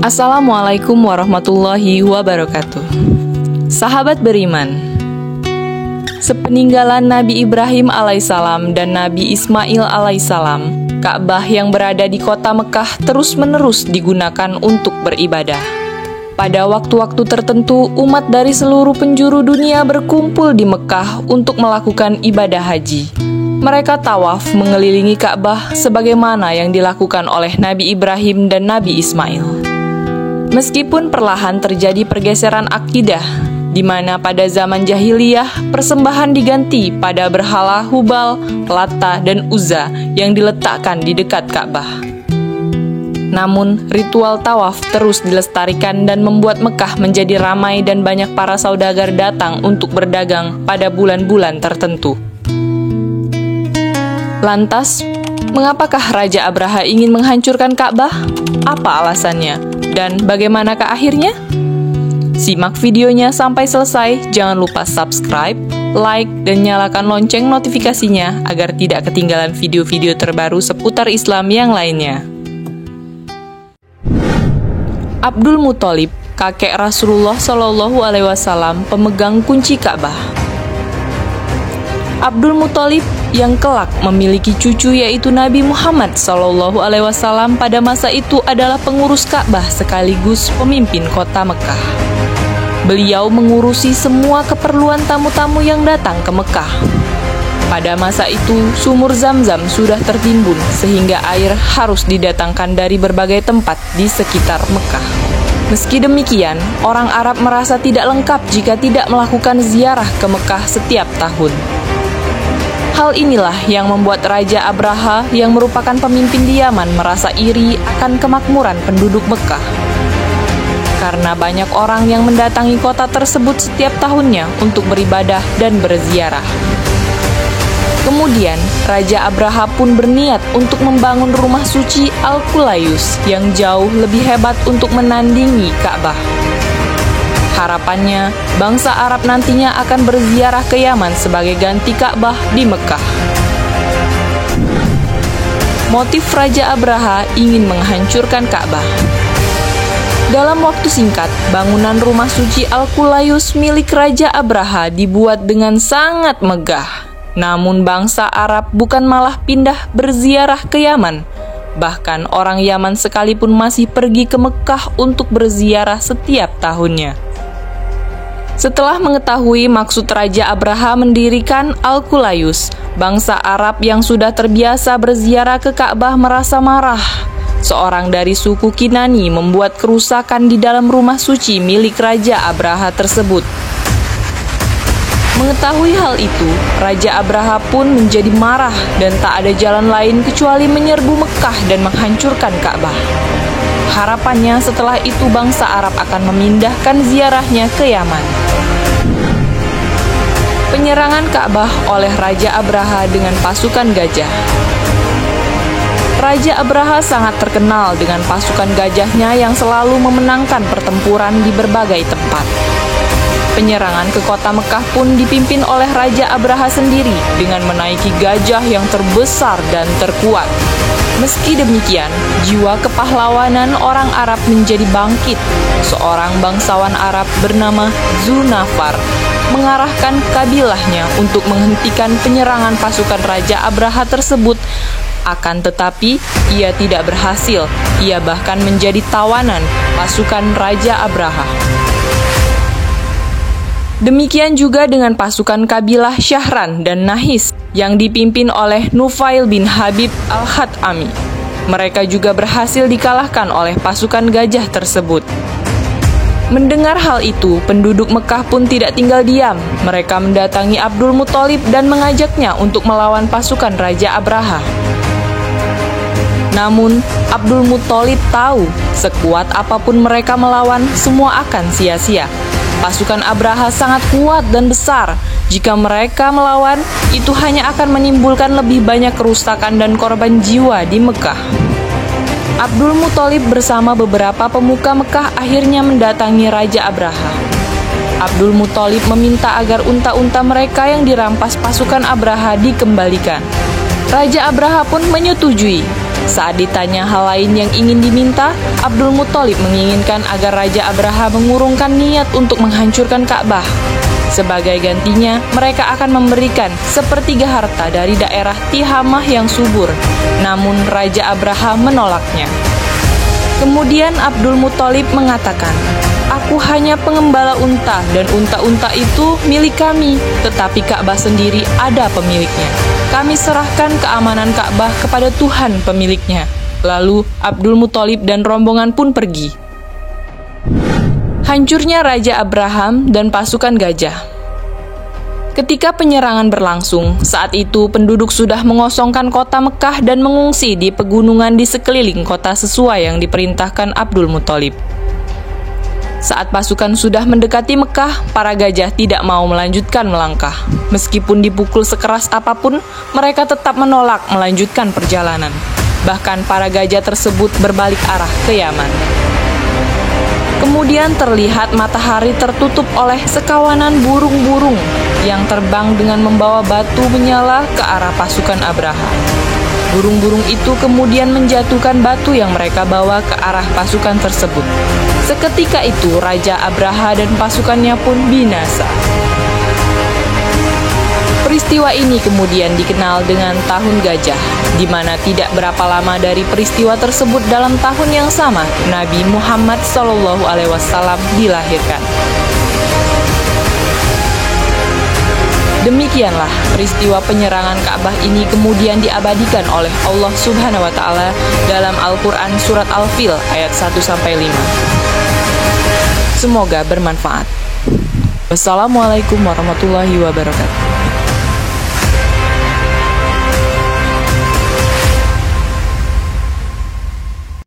Assalamualaikum warahmatullahi wabarakatuh. Sahabat beriman, sepeninggalan Nabi Ibrahim alaihissalam dan Nabi Ismail alaihissalam, Ka'bah yang berada di kota Mekah terus-menerus digunakan untuk beribadah. Pada waktu-waktu tertentu, umat dari seluruh penjuru dunia berkumpul di Mekah untuk melakukan ibadah haji. Mereka tawaf mengelilingi Ka'bah sebagaimana yang dilakukan oleh Nabi Ibrahim dan Nabi Ismail. Meskipun perlahan terjadi pergeseran akidah, di mana pada zaman jahiliyah persembahan diganti pada berhala Hubal, Lata, dan Uzza yang diletakkan di dekat Ka'bah. Namun, ritual tawaf terus dilestarikan dan membuat Mekah menjadi ramai dan banyak para saudagar datang untuk berdagang pada bulan-bulan tertentu. Lantas, mengapakah Raja Abraha ingin menghancurkan Ka'bah? Apa alasannya? Dan bagaimanakah akhirnya? Simak videonya sampai selesai, jangan lupa subscribe, like, dan nyalakan lonceng notifikasinya agar tidak ketinggalan video-video terbaru seputar Islam yang lainnya. Abdul Muthalib, kakek Rasulullah Shallallahu Alaihi Wasallam, pemegang kunci Ka'bah. Abdul Muthalib yang kelak memiliki cucu yaitu Nabi Muhammad Shallallahu Alaihi Wasallam pada masa itu adalah pengurus Ka'bah sekaligus pemimpin kota Mekah. Beliau mengurusi semua keperluan tamu-tamu yang datang ke Mekah. Pada masa itu, sumur Zam-Zam sudah tertimbun sehingga air harus didatangkan dari berbagai tempat di sekitar Mekah. Meski demikian, orang Arab merasa tidak lengkap jika tidak melakukan ziarah ke Mekah setiap tahun. Hal inilah yang membuat Raja Abraha yang merupakan pemimpin di Yaman merasa iri akan kemakmuran penduduk Mekah. Karena banyak orang yang mendatangi kota tersebut setiap tahunnya untuk beribadah dan berziarah. Kemudian, Raja Abraha pun berniat untuk membangun rumah suci Al-Qulayus yang jauh lebih hebat untuk menandingi Ka'bah. Harapannya, bangsa Arab nantinya akan berziarah ke Yaman sebagai ganti Ka'bah di Mekah. Motif Raja Abraha ingin menghancurkan Ka'bah. Dalam waktu singkat, bangunan rumah suci Al-Qulayus milik Raja Abraha dibuat dengan sangat megah. Namun bangsa Arab bukan malah pindah berziarah ke Yaman. Bahkan orang Yaman sekalipun masih pergi ke Mekah untuk berziarah setiap tahunnya. Setelah mengetahui maksud Raja Abraha mendirikan Al-Qulayus, bangsa Arab yang sudah terbiasa berziarah ke Ka'bah merasa marah. Seorang dari suku Kinani membuat kerusakan di dalam rumah suci milik Raja Abraha tersebut. Mengetahui hal itu, Raja Abraha pun menjadi marah dan tak ada jalan lain kecuali menyerbu Mekah dan menghancurkan Ka'bah. Harapannya setelah itu bangsa Arab akan memindahkan ziarahnya ke Yaman. Penyerangan Ka'bah oleh Raja Abraha dengan pasukan gajah. Raja Abraha sangat terkenal dengan pasukan gajahnya yang selalu memenangkan pertempuran di berbagai tempat. Penyerangan ke kota Mekah pun dipimpin oleh Raja Abraha sendiri dengan menaiki gajah yang terbesar dan terkuat. Meski demikian, jiwa kepahlawanan orang Arab menjadi bangkit. Seorang bangsawan Arab bernama Zunafar mengarahkan kabilahnya untuk menghentikan penyerangan pasukan Raja Abraha tersebut. Akan tetapi, ia tidak berhasil. Ia bahkan menjadi tawanan pasukan Raja Abraha. Demikian juga dengan pasukan kabilah Syahran dan Nahis yang dipimpin oleh Nufail bin Habib al-Khatami. Mereka juga berhasil dikalahkan oleh pasukan gajah tersebut. Mendengar hal itu, penduduk Mekah pun tidak tinggal diam. Mereka mendatangi Abdul Muthalib dan mengajaknya untuk melawan pasukan Raja Abraha. Namun, Abdul Muthalib tahu, sekuat apapun mereka melawan, semua akan sia-sia. Pasukan Abraha sangat kuat dan besar. Jika mereka melawan, itu hanya akan menimbulkan lebih banyak kerusakan dan korban jiwa di Mekah. Abdul Muthalib bersama beberapa pemuka Mekah akhirnya mendatangi Raja Abraha. Abdul Muthalib meminta agar unta-unta mereka yang dirampas pasukan Abraha dikembalikan. Raja Abraha pun menyetujui. Saat ditanya hal lain yang ingin diminta, Abdul Muthalib menginginkan agar Raja Abraha mengurungkan niat untuk menghancurkan Ka'bah. Sebagai gantinya, mereka akan memberikan sepertiga harta dari daerah Tihamah yang subur. Namun Raja Abraha menolaknya. Kemudian Abdul Muthalib mengatakan, "Aku hanya pengembala unta dan unta-unta itu milik kami, tetapi Ka'bah sendiri ada pemiliknya. Kami serahkan keamanan Ka'bah kepada Tuhan pemiliknya." Lalu Abdul Muthalib dan rombongan pun pergi. Hancurnya Raja Abraham dan pasukan gajah. Ketika penyerangan berlangsung, saat itu penduduk sudah mengosongkan kota Mekah dan mengungsi di pegunungan di sekeliling kota sesuai yang diperintahkan Abdul Muthalib. Saat pasukan sudah mendekati Mekah, para gajah tidak mau melanjutkan melangkah. Meskipun dipukul sekeras apapun, mereka tetap menolak melanjutkan perjalanan. Bahkan para gajah tersebut berbalik arah ke Yaman. Kemudian terlihat matahari tertutup oleh sekawanan burung-burung yang terbang dengan membawa batu menyala ke arah pasukan Abraha. Burung-burung itu kemudian menjatuhkan batu yang mereka bawa ke arah pasukan tersebut. Seketika itu Raja Abraha dan pasukannya pun binasa. Peristiwa ini kemudian dikenal dengan Tahun Gajah, di mana tidak berapa lama dari peristiwa tersebut dalam tahun yang sama, Nabi Muhammad SAW dilahirkan. Demikianlah peristiwa penyerangan Ka'bah ini kemudian diabadikan oleh Allah Subhanahu wa Ta'ala dalam Al-Quran Surat Al-Fil ayat 1-5. Semoga bermanfaat. Wassalamualaikum warahmatullahi wabarakatuh.